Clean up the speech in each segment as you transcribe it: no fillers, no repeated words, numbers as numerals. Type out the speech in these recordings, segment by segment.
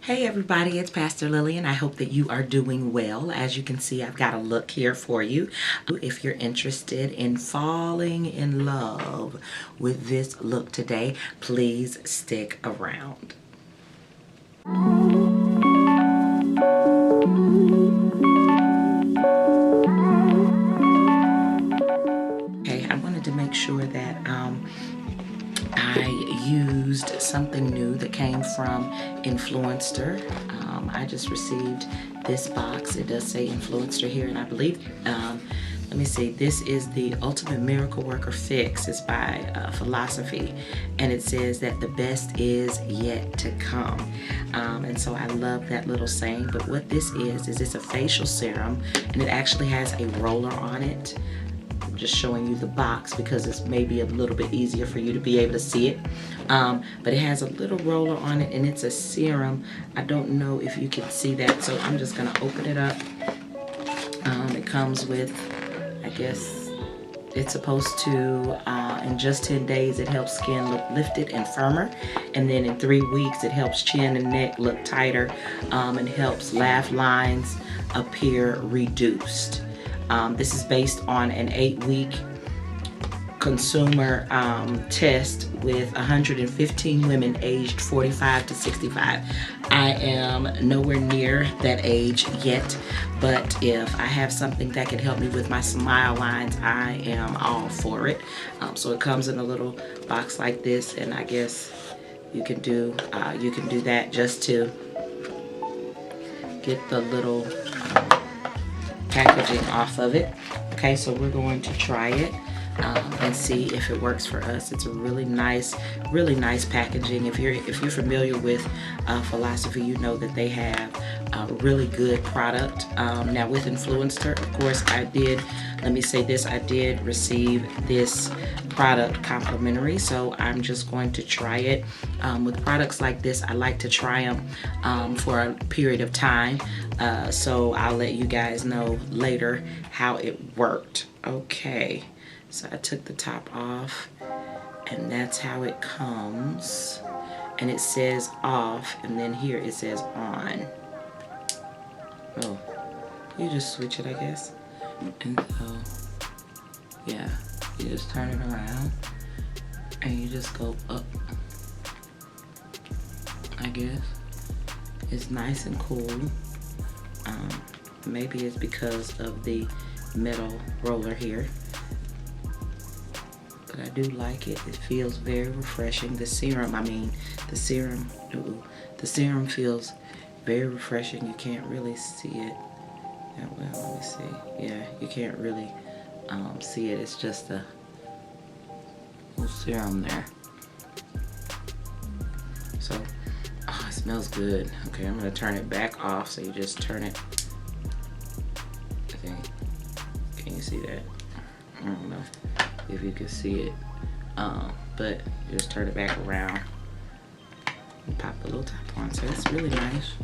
Hey everybody, it's Pastor Lily and I hope that you are doing well. As you can see, I've got a look here for you. If you're interested in falling in love with this look today, please stick around. Okay, I wanted to make sure that I used something new that came from Influencer. I just received this box. It does say Influencer here, and I believe, let me see, this is the Ultimate Miracle Worker Fix. It's by Philosophy, and it says that the best is yet to come. And so I love that little saying. But what this is it's a facial serum, and it actually has a roller on it. I'm just showing you the box because it's maybe a little bit easier for you to be able to see it. But it has a little roller on it, and it's a serum. I don't know if you can see that, so I'm just gonna open it up. It comes with, I guess it's supposed to, in just 10 days, it helps skin look lifted and firmer. And then in 3 weeks, it helps chin and neck look tighter, and helps laugh lines appear reduced. This is based on an 8-week consumer test with 115 women aged 45 to 65. I am nowhere near that age yet, but if I have something that can help me with my smile lines, I am all for it. So it comes in a little box like this, and I guess you can do that just to get the little packaging off of it. Okay, so we're going to try it and see if it works for us. It's a really nice packaging. If you're familiar with Philosophy, you know that they have a really good product. Now with Influencer, of course, I did receive this product complimentary, so I'm just going to try it. With products like this, I like to try them for a period of time, so I'll let you guys know later how it worked. Okay, so I took the top off, and that's how it comes. And it says off, and then here it says on. Oh, you just switch it, I guess. And so, yeah, you just turn it around, and you just go up, I guess. It's nice and cool. Maybe it's because of the metal roller here, but I do like it. It feels very refreshing. The serum feels very refreshing. You can't really see it that well. Let me see. Yeah, you can't really see it. It's just a little serum there. So, oh, it smells good. Okay, I'm gonna turn it back off, so you just turn it. I think, can you see that? I don't know if you can see it, but you just turn it back around and pop the little top on. So it's really nice.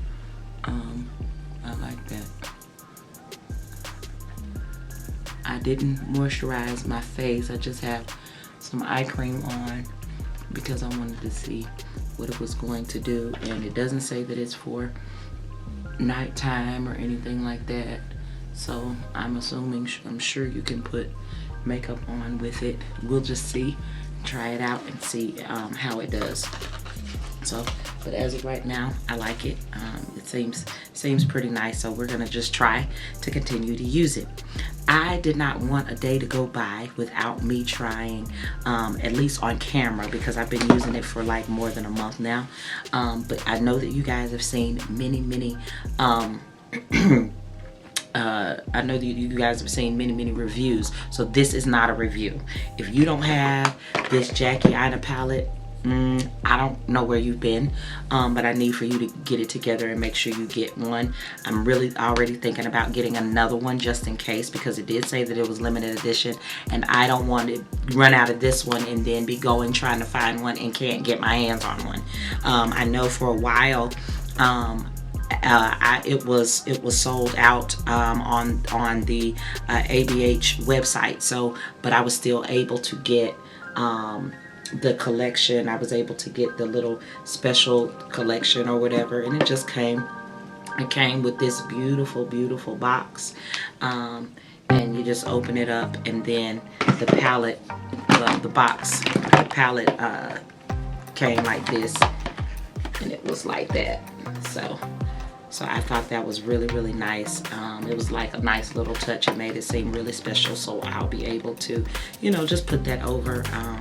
I like that. I didn't moisturize my face. I just have some eye cream on because I wanted to see what it was going to do, and it doesn't say that it's for nighttime or anything like that. So I'm sure you can put makeup on with it. We'll just see, try it out and see how it does. So, but as of right now, I like it. It seems pretty nice, so we're gonna just try to continue to use it. I did not want a day to go by without me trying, at least on camera, because I've been using it for like more than a month now. But I know that you guys have seen many I know that you guys have seen many reviews, so this is not a review. If you don't have this Jackie Aina Palette, I don't know where you've been, but I need for you to get it together and make sure you get one. I'm really already thinking about getting another one just in case, because it did say that it was limited edition, and I don't want to run out of this one and then be going trying to find one and can't get my hands on one. I know for a while it was sold out on the ABH website, so but I was still able to get the collection. I was able to get the little special collection or whatever, and it just came. It came with this beautiful, beautiful box. And you just open it up, and then the palette, the box, the palette came like this, and it was like that. So I thought that was really, really nice. It was like a nice little touch. It made it seem really special. So I'll be able to, you know, just put that over on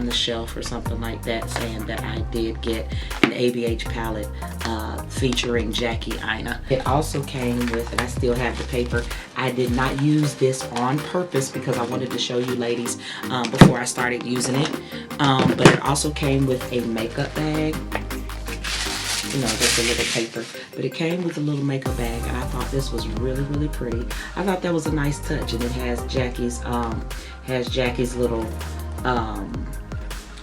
the shelf or something like that, saying that I did get an ABH palette featuring Jackie Aina. It also came with, and I still have the paper. I did not use this on purpose because I wanted to show you ladies before I started using it. But it also came with a makeup bag. You know, just a little paper, but it came with a little makeup bag, and I thought this was really, really pretty. I thought that was a nice touch, and it has Jackie's little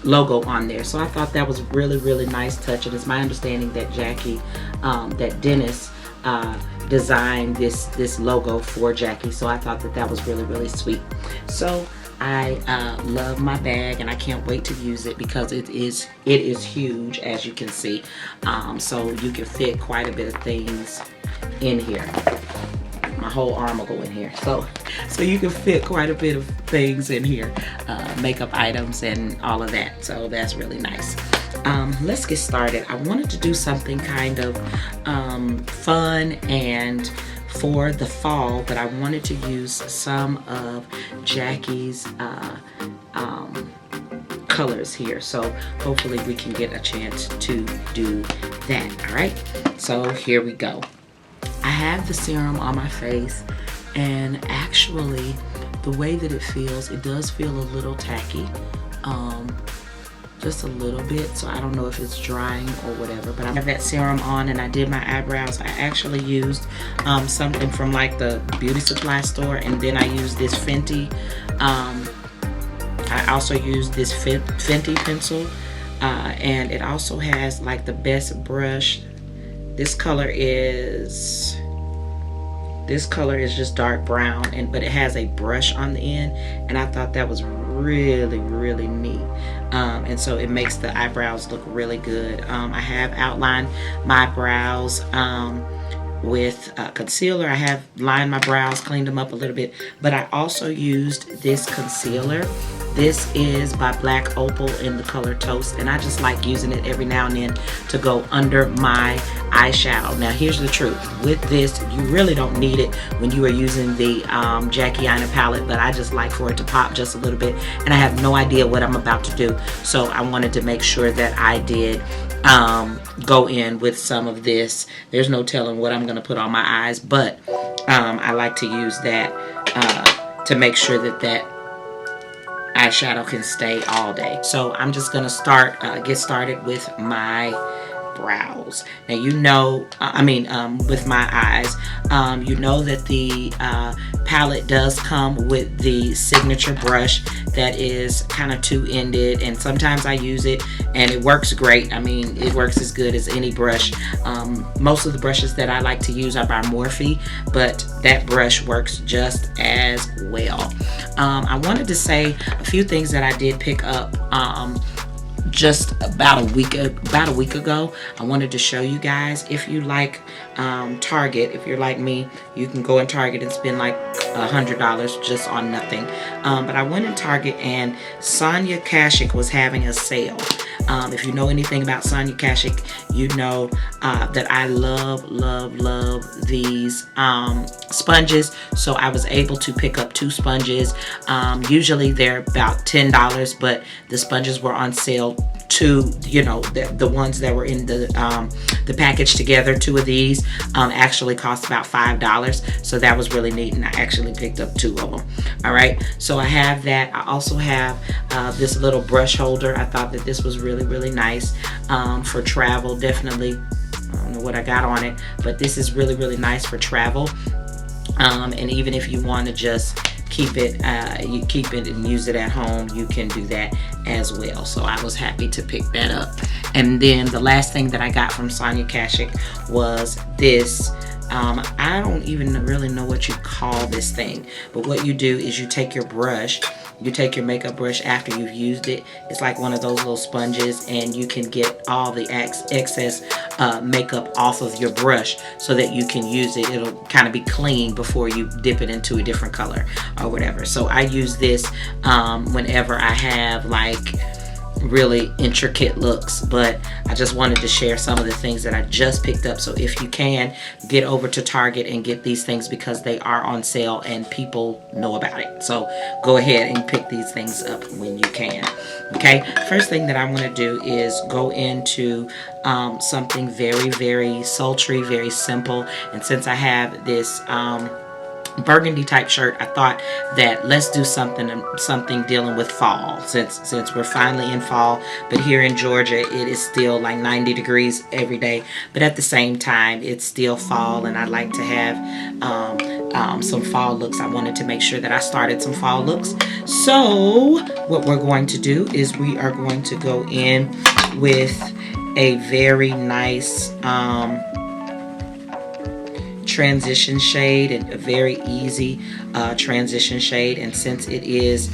logo on there. So I thought that was really, really nice touch, and it's my understanding that that Dennis designed this logo for Jackie. So I thought that was really, really sweet. So I love my bag, and I can't wait to use it because it is huge, as you can see. So you can fit quite a bit of things in here. My whole arm will go in here. So you can fit quite a bit of things in here, makeup items and all of that. So that's really nice. Let's get started. I wanted to do something kind of fun and for the fall, but I wanted to use some of Jackie's colors here. So hopefully we can get a chance to do that. All right, so here we go. I have the serum on my face, and actually the way that it feels, it does feel a little tacky. Just a little bit, so I don't know if it's drying or whatever, but I have that serum on, and I did my eyebrows. I actually used something from like the beauty supply store, and then I used this Fenty. I also used this Fenty pencil, and it also has like the best brush. This color is just dark brown, but it has a brush on the end, and I thought that was really, really neat. And so it makes the eyebrows look really good. I have outlined my brows with concealer. I have lined my brows, cleaned them up a little bit, but I also used this concealer. This is by Black Opal in the color Toast, and I just like using it every now and then to go under my eyeshadow. Now here's the truth, with this you really don't need it when you are using the Jackie Aina palette, but I just like for it to pop just a little bit, and I have no idea what I'm about to do, so I wanted to make sure that I did go in with some of this. There's no telling what I'm going to put on my eyes, but I like to use that to make sure that eyeshadow can stay all day. So I'm just going to get started with my brows. Now you know, with my eyes, you know that the palette does come with the signature brush that is kind of two-ended, and sometimes I use it and it works great. I mean, it works as good as any brush. Most of the brushes that I like to use are by Morphe, but that brush works just as well. I wanted to say a few things that I did pick up just about a week ago. I wanted to show you guys, if you like Target, if you're like me, you can go in Target and spend like $100 just on nothing. But I went in Target, and Sonia Kashuk was having a sale. If you know anything about Sonia Kashuk, you know that I love these sponges. So I was able to pick up 2 sponges. Usually they're about $10, but the sponges were on sale. 2, you know, the ones that were in the package together, 2 of these actually cost about $5. So that was really neat, and I actually picked up 2 of them. All right, so I have that. I also have this little brush holder. I thought that this was really, really nice for travel. Definitely, I don't know what I got on it, but this is really, really nice for travel. And even if you want to just keep it, you keep it and use it at home, you can do that as well. So I was happy to pick that up. And then the last thing that I got from Sonia Kashuk was this. I don't even really know what you call this thing, but what you do is you take your brush you take your makeup brush after you've used it. It's like one of those little sponges, and you can get all the excess makeup off of your brush so that you can use it. It'll kind of be clean before you dip it into a different color or whatever. So I use this whenever I have like really intricate looks, but I just wanted to share some of the things that I just picked up. So if you can, get over to Target and get these things because they are on sale and people know about it. So go ahead and pick these things up when you can. Okay, first thing that I want to do is go into something very, very sultry, very simple. And since I have this burgundy type shirt, I thought that let's do something dealing with fall, since we're finally in fall. But here in Georgia it is still like 90 degrees every day, but at the same time it's still fall, and I like to have some fall looks. I wanted to make sure that I started some fall looks. So what we're going to do is we are going to go in with a very nice transition shade, and a very easy transition shade. And since it is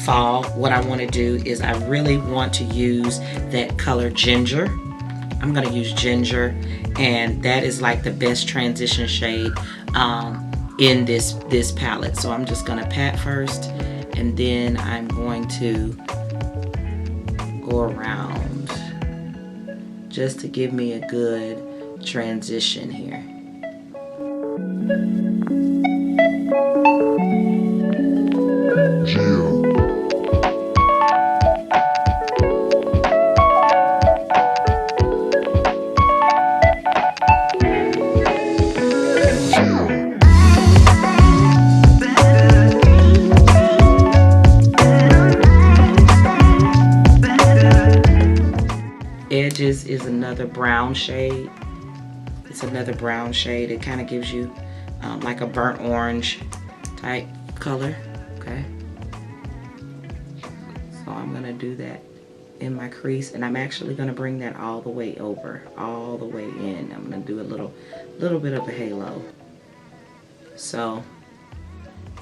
fall, what I want to do is I really want to use that color ginger. I'm going to use ginger, and that is like the best transition shade in this palette. So I'm just going to pat first, and then I'm going to go around just to give me a good transition here. Edges is another brown shade. It's another brown shade. It kind of gives you like a burnt orange type color. Okay, so I'm gonna do that in my crease, and I'm actually gonna bring that all the way over, all the way in. I'm gonna do a little bit of a halo. So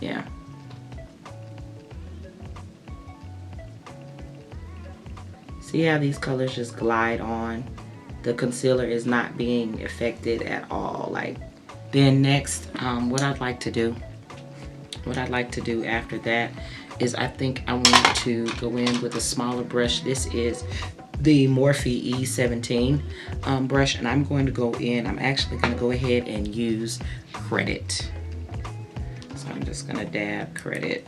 yeah, see how these colors just glide on? The concealer is not being affected at all. Like, then next, what I'd like to do after that is I think I want to go in with a smaller brush. This is the Morphe E17 brush, and I'm going to go in. I'm actually going to go ahead and use Credit. So I'm just going to dab Credit.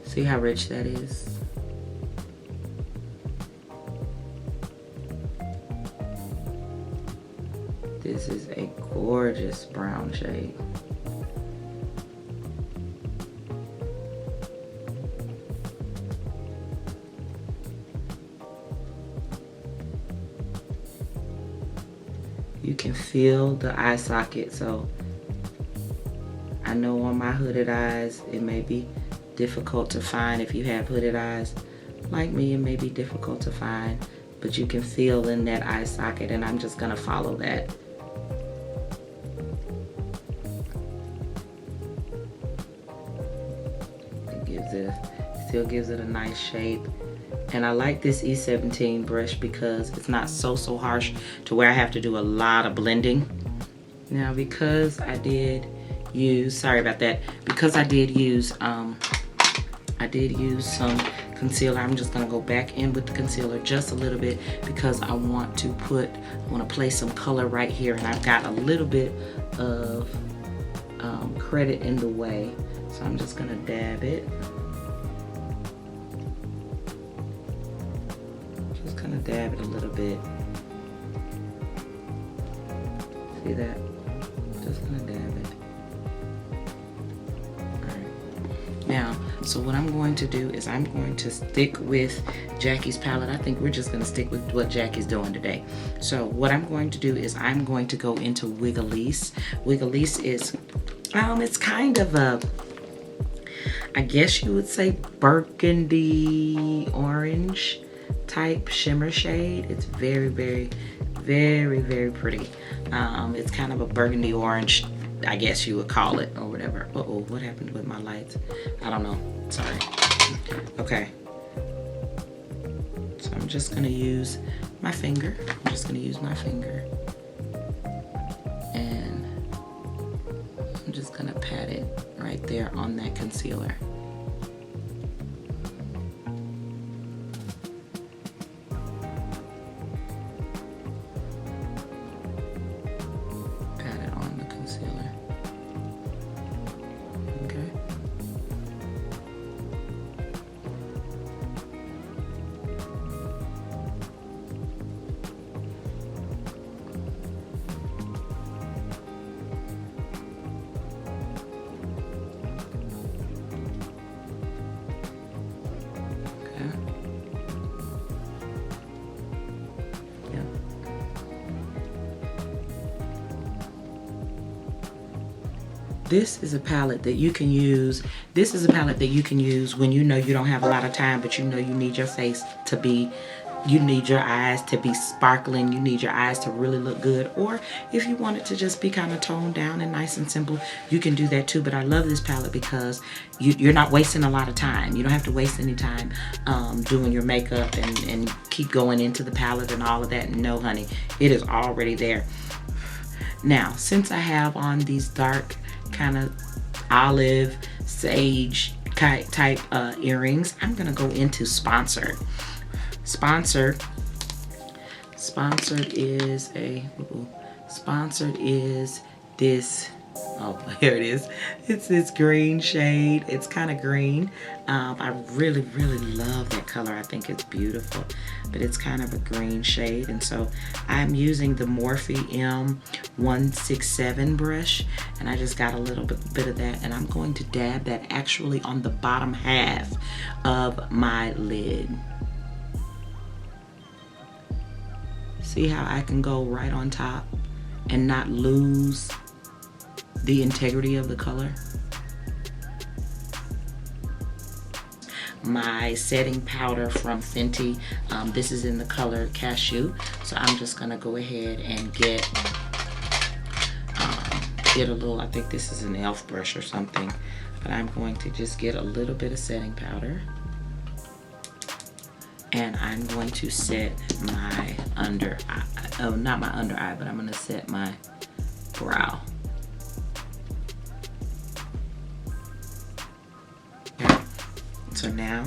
See how rich that is? This is a gorgeous brown shade. You can feel the eye socket, so I know on my hooded eyes it may be difficult to find. If you have hooded eyes like me, it may be difficult to find, but you can feel in that eye socket, and I'm just gonna follow that. Still gives it a nice shape. And I like this E17 brush because it's not so harsh to where I have to do a lot of blending. Now, because I did use, sorry about that, because I did use some concealer, I'm just gonna go back in with the concealer just a little bit because I want to place some color right here, and I've got a little bit of Credit in the way, so I'm just gonna dab it. Just gonna dab it a little bit. See that? Just gonna dab it. Alright. Now, so what I'm going to do is I'm going to stick with Jackie's palette. I think we're just going to stick with what Jackie's doing today. So what I'm going to do is I'm going to go into Wiggalese. Wiggalese is, it's kind of a, I guess you would say burgundy orange type shimmer shade. It's very, very, very, very pretty. It's kind of a burgundy orange I guess you would call it, or whatever. Uh-oh, what happened with my lights? I don't know, sorry. Okay, so I'm just gonna use my finger. And I'm just gonna pat it right there on that concealer. Pat it on the concealer. Okay. This is a palette that you can use. This is a palette that you can use when you know you don't have a lot of time, but you know you need your face to be, you need your eyes to be sparkling, you need your eyes to really look good. Or if you want it to just be kind of toned down and nice and simple, you can do that too. But I love this palette because you're not wasting a lot of time. You don't have to waste any time doing your makeup and keep going into the palette and all of that. No, honey, it is already there. Now, since I have on these dark kind of olive sage type earrings, I'm gonna go into Sponsored. Sponsored is this, oh, here it is. It's this green shade. It's kind of green. I really love that color. I think it's beautiful, but it's kind of a green shade. And so I'm using the Morphe M167 brush, and I just got a little bit of that, and I'm going to dab that actually on the bottom half of my lid. See how I can go right on top and not lose the integrity of the color? My setting powder from Fenty, this is in the color Cashew, so I'm just gonna go ahead and get a little, I think this is an e.l.f. brush or something, but I'm going to just get a little bit of setting powder, and I'm going to set my under eye, oh, not my under eye, but I'm gonna set my brow. So now,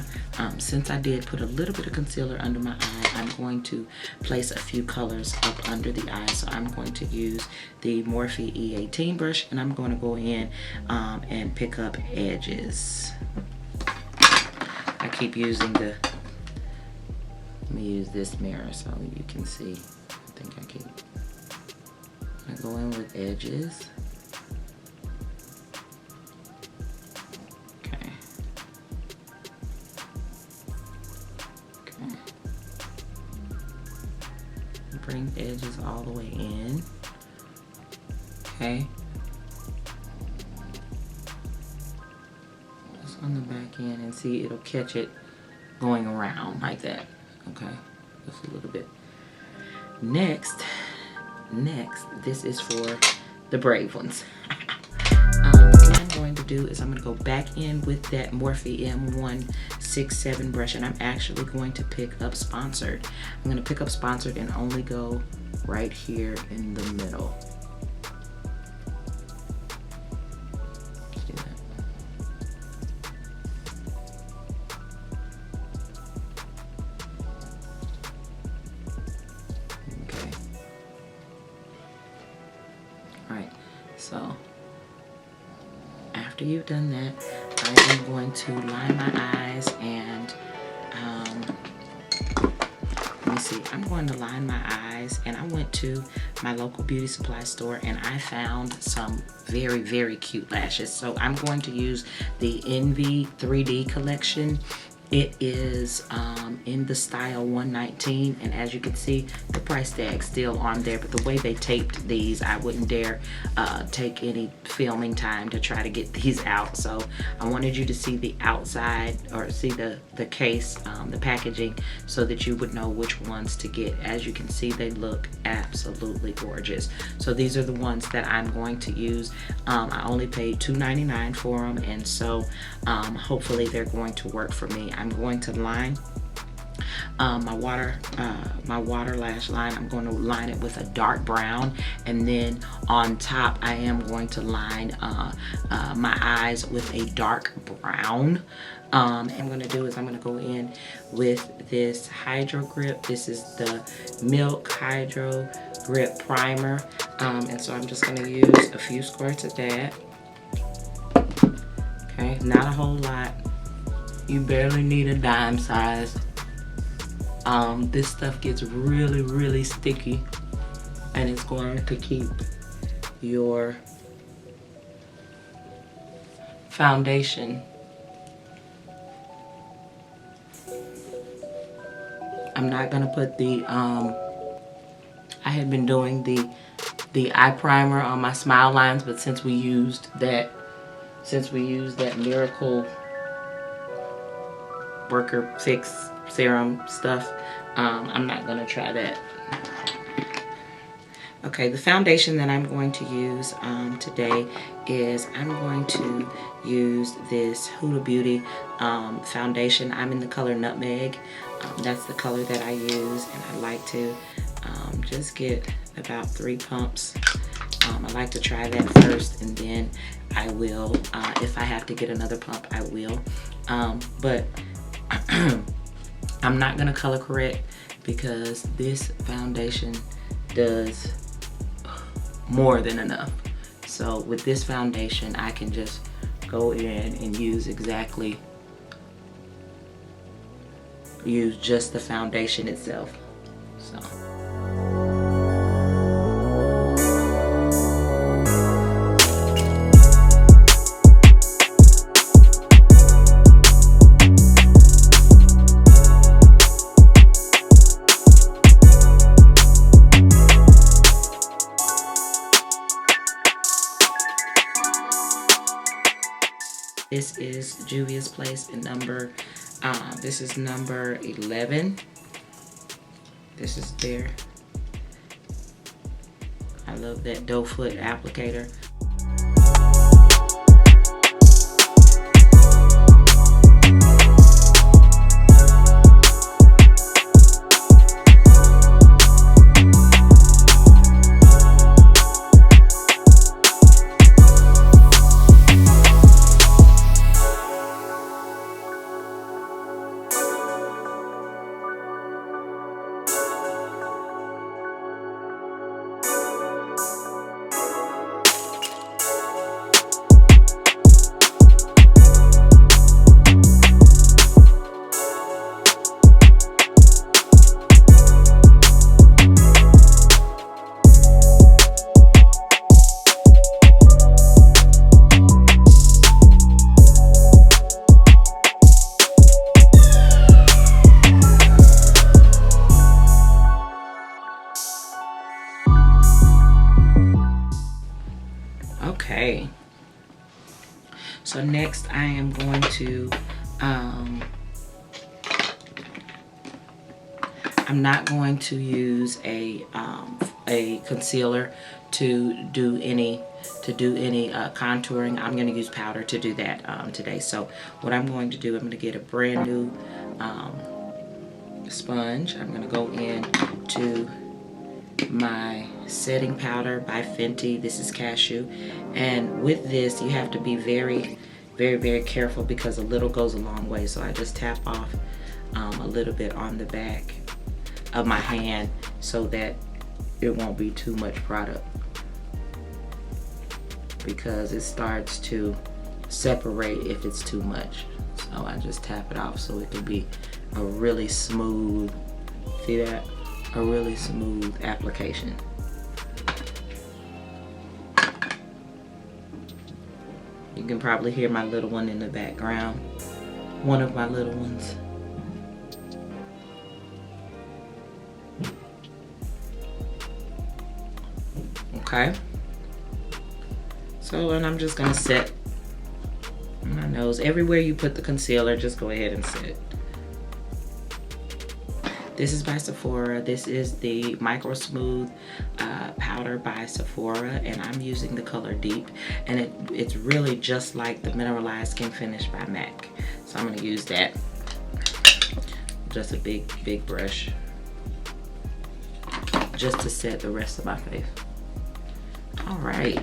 since I did put a little bit of concealer under my eye, I'm going to place a few colors up under the eye. So I'm going to use the Morphe E18 brush, and I'm going to go in and pick up edges. I keep using the, let me use this mirror so you can see. I think I keep, I go in with edges. Bring the edges all the way in. Okay. Just on the back end, and see, it'll catch it going around like that. Okay, just a little bit. Next, this is for the brave ones. What I'm going to do is I'm going to go back in with that Morphe M167 brush, and I'm actually going to pick up Sponsored. I'm going to pick up Sponsored and only go right here in the middle. Let's do that. Okay. All right. So after you've done that, I am going to line my eyes and let me see, I'm going to line my eyes, and I went to my local beauty supply store and I found some very cute lashes. So I'm going to use the Envy 3D collection, It is in the style 119, and as you can see, the price tag's still on there, but the way they taped these, I wouldn't dare take any filming time to try to get these out. So I wanted you to see the outside, or see the case, the packaging, so that you would know which ones to get. As you can see, they look absolutely gorgeous. So these are the ones that I'm going to use. I only paid $2.99 for them, and so hopefully they're going to work for me. I'm going to line my water lash line. I'm going to line it with a dark brown, and then on top I am going to line my eyes with a dark brown. What I'm going to do is I'm going to go in with this Hydro Grip. This is the Milk Hydro Grip Primer, and so I'm just going to use a few squirts of that. Okay, not a whole lot. You barely need a dime size. This stuff gets really, really sticky, and it's going to keep your foundation. I'm not gonna put the, I had been doing the eye primer on my smile lines, but since we used that Miracle Worker Fix serum stuff, I'm not gonna try that. Okay, the foundation that I'm going to use today is I'm going to use this Huda Beauty foundation. I'm in the color Nutmeg. That's the color that I use, and I like to just get about 3 pumps. I like to try that first, and then I will, if I have to get another pump, I will. But I'm not gonna color correct because this foundation does more than enough. So with this foundation, I can just go in and use just the foundation itself. So. This is Juvia's Place in this is number 11. This is there. I love that doe foot applicator. Okay, so next I am going to, I'm not going to use a concealer to do any contouring. I'm going to use powder to do that today. So what I'm going to do, I'm going to get a brand new sponge. I'm going to go in to my setting powder by Fenty. This is Cashew, and with this you have to be very, very, very careful because a little goes a long way. So I just tap off a little bit on the back of my hand so that it won't be too much product, because it starts to separate if it's too much. So I just tap it off so it can be a really smooth, see that? A really smooth application. You can probably hear my little one in the background. one of my little ones. Okay. So, and I'm just gonna set my nose. Everywhere you put the concealer, just go ahead and set. This is by Sephora. This is the Micro Smooth powder by Sephora, and I'm using the color Deep, and it's really just like the Mineralized Skin Finish by MAC. So I'm gonna use that. Just a big brush, just to set the rest of my face. All right.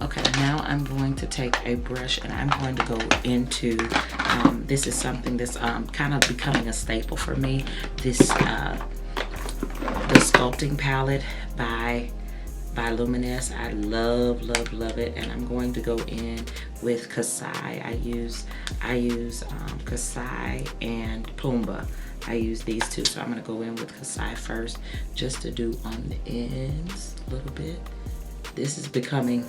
Okay, now I'm going to take a brush and I'm going to go into, this is something that's kind of becoming a staple for me. This, the Sculpting Palette by Luminous. I love it, and I'm going to go in with Kasai. I use Kasai and Pumbaa. I use these two, so I'm going to go in with Kasai first, just to do on the ends a little bit. This is becoming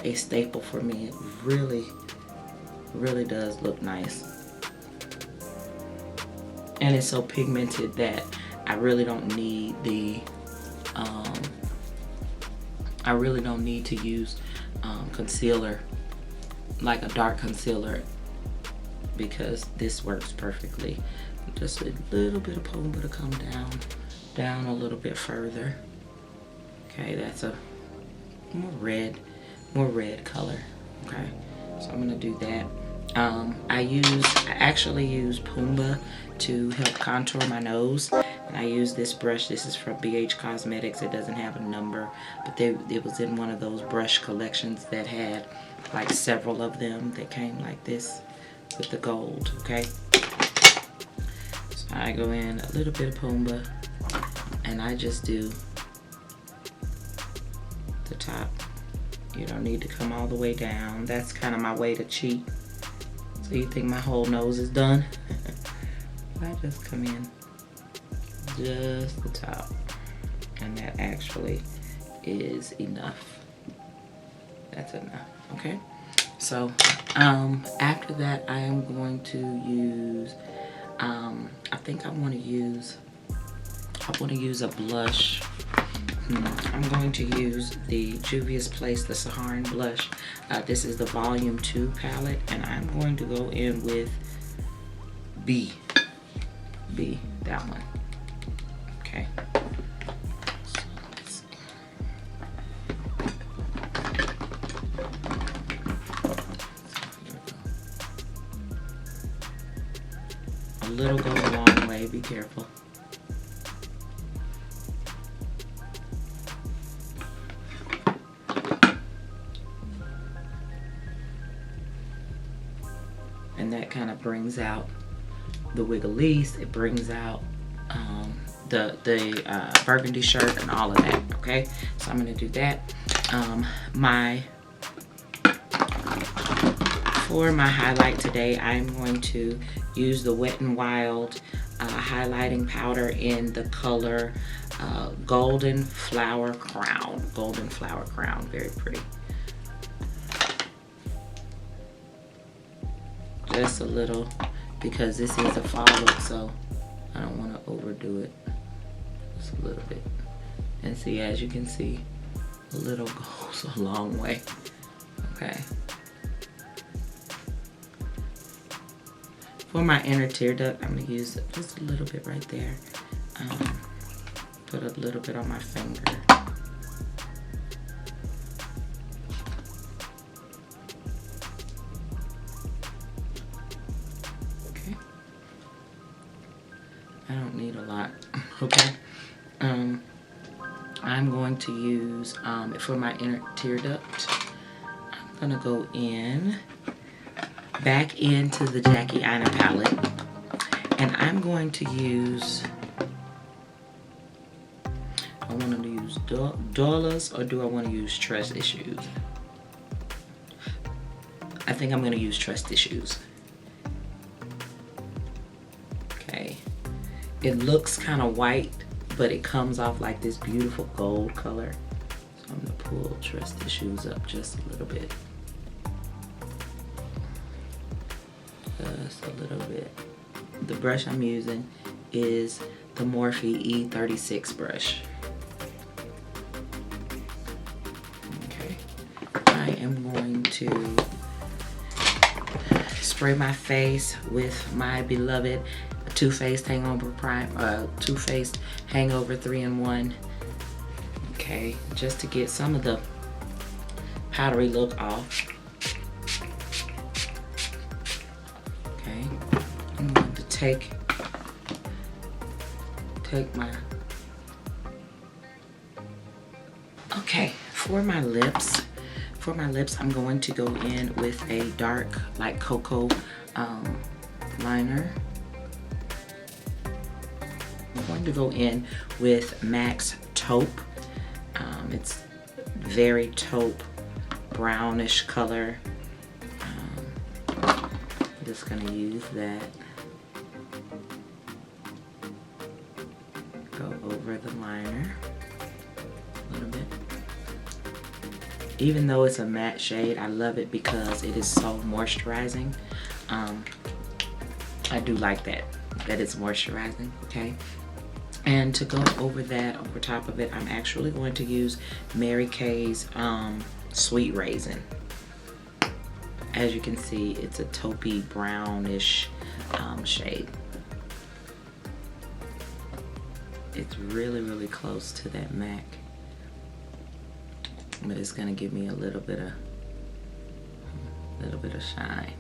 a staple for me. It really does look nice, and it's so pigmented that I really don't need the I really don't need to use concealer, like a dark concealer, because this works perfectly. Just a little bit of Pumbaa to come down a little bit further. Okay, that's a more red color. Okay, so I'm gonna do that. I actually use Pumbaa to help contour my nose, and I use this brush. This is from BH Cosmetics. It doesn't have a number, but it was in one of those brush collections that had like several of them that came like this with the gold. Okay, so I go in a little bit of Pumbaa, and I just do the top. You don't need to come all the way down. That's kind of my way to cheat. So you think my whole nose is done? I just come in just the top, and that actually is enough. That's enough. Okay, so after that I am going to use I think I want to use a blush. I'm going to use the Juvia's Place, the Saharan blush. This is the Volume 2 palette, and I'm going to go in with B, that one. Okay. So let's see. A little goes a long way, be careful. And that kind of brings out the wigglies. It brings out the burgundy shirt and all of that. Okay, so I'm going to do that. For my highlight today, I'm going to use the Wet n Wild highlighting powder in the color Golden Flower Crown. Golden Flower Crown, very pretty. Just a little, because this is a fall look, so I don't want to overdo it. Just a little bit. And see, as you can see, a little goes a long way. Okay. For my inner tear duct, I'm going to use just a little bit right there. Put a little bit on my finger. I don't need a lot. Okay. I'm going to use for my inner tear duct, I'm gonna go in back into the Jackie Aina Palette, and I'm going to use, I want to use dollars, or do I want to use Trust Issues? I think I'm going to use Trust Issues. Okay. It looks kind of white, but it comes off like this beautiful gold color. So I'm gonna pull Trust Issues up just a little bit. Just a little bit. The brush I'm using is the Morphe E36 brush. Okay, I am going to spray my face with my beloved Too Faced Hangover Too Faced Hangover 3-in-1. Okay, just to get some of the powdery look off. Okay, I'm going to take my, okay, for my lips, I'm going to go in with a dark, like cocoa liner. I'm going to go in with MAC's Taupe. It's very taupe, brownish color. I'm just gonna use that. Go over the liner a little bit. Even though it's a matte shade, I love it because it is so moisturizing. I do like that it's moisturizing, okay? And to go over that, over top of it, I'm actually going to use Mary Kay's Sweet Raisin. As you can see, it's a taupey brownish shade. It's really, really close to that MAC, but it's gonna give me a little bit of shine.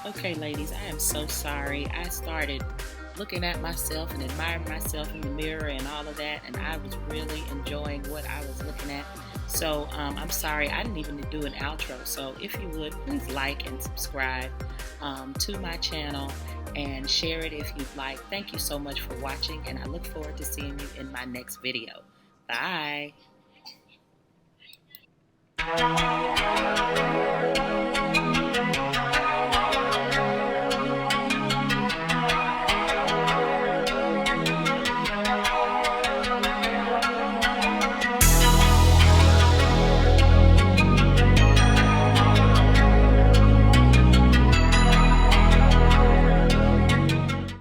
Okay, ladies, I am so sorry. I started looking at myself and admiring myself in the mirror and all of that, and I was really enjoying what I was looking at. So I'm sorry, I didn't even do an outro. So if you would, please like and subscribe to my channel and share it if you'd like. Thank you so much for watching, and I look forward to seeing you in my next video. Bye.